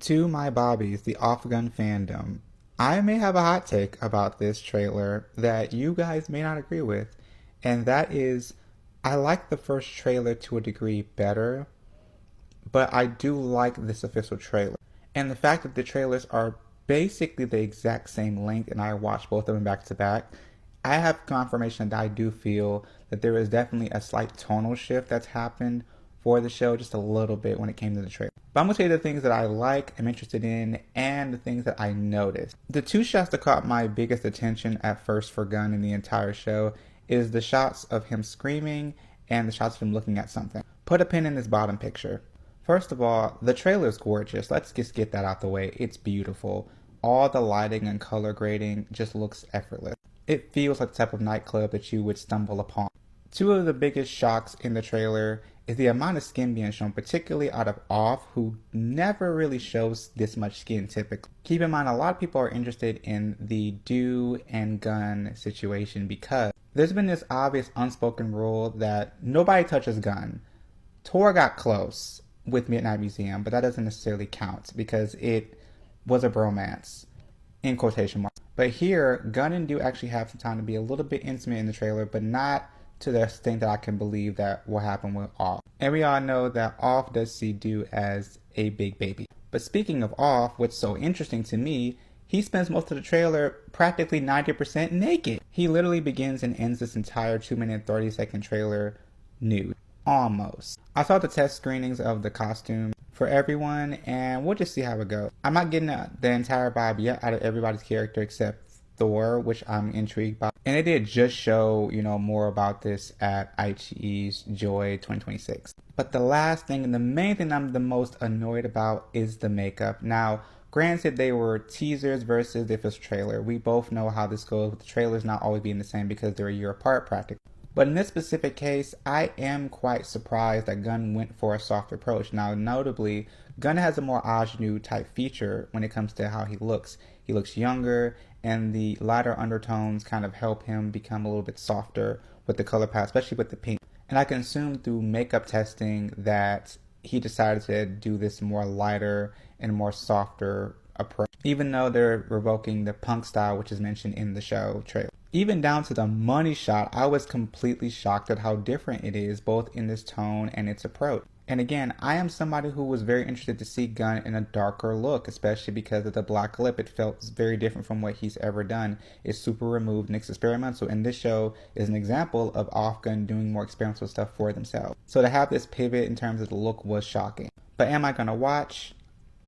To my bobbies, the OffGun fandom, I may have a hot take about this trailer that you guys may not agree with, and that is I like the first trailer to a degree better, but I do like this official trailer. And the fact that the trailers are basically the exact same length and I watched both of them back to back, I have confirmation that I do feel that there is definitely a slight tonal shift that's happened for the show just a little bit when it came to the trailer. But I'm going to tell you the things that I like, I'm interested in, and the things that I noticed. The two shots that caught my biggest attention at first for Gunn in the entire show is the shots of him screaming and the shots of him looking at something. Put a pin in this bottom picture. First of all, the trailer is gorgeous. Let's just get that out the way. It's beautiful. All the lighting and color grading just looks effortless. It feels like the type of nightclub that you would stumble upon. Two of the biggest shocks in the trailer is the amount of skin being shown, particularly out of Off, who never really shows this much skin typically. Keep in mind, a lot of people are interested in the Dew and Gunn situation because there's been this obvious unspoken rule that nobody touches Gunn. Thor got close with Midnight Museum, but that doesn't necessarily count because it was a bromance, in quotation marks. But here, Gunn and Dew actually have some time to be a little bit intimate in the trailer, but not to the extent that I can believe that will happen with Off. And we all know that Off does see Dew as a big baby. But speaking of Off, what's so interesting to me, he spends most of the trailer practically 90% naked. He literally begins and ends this entire 2-minute 30-second trailer nude. Almost. I saw the test screenings of the costume for everyone, and we'll just see how it goes. I'm not getting the entire vibe yet out of everybody's character except Thor, which I'm intrigued by. And they did just show, more about this at iQIYI's Joy 2026. But the last thing and the main thing I'm the most annoyed about is the makeup. Now, granted, they were teasers versus the official trailer. We both know how this goes with the trailers not always being the same because they're a year apart practically. But in this specific case, I am quite surprised that Gunn went for a soft approach. Now, notably, Gunn has a more ingenue type feature when it comes to how he looks. He looks younger, and the lighter undertones kind of help him become a little bit softer with the color palette, especially with the pink. And I can assume through makeup testing that he decided to do this more lighter and more softer approach, even though they're revoking the punk style, which is mentioned in the show trailer. Even down to the money shot, I was completely shocked at how different it is, both in this tone and its approach. And again, I am somebody who was very interested to see Gunn in a darker look, especially because of the black lip. It felt very different from what he's ever done. It's super removed and it's experimental. And this show is an example of OffGun doing more experimental stuff for themselves. So to have this pivot in terms of the look was shocking. But am I going to watch?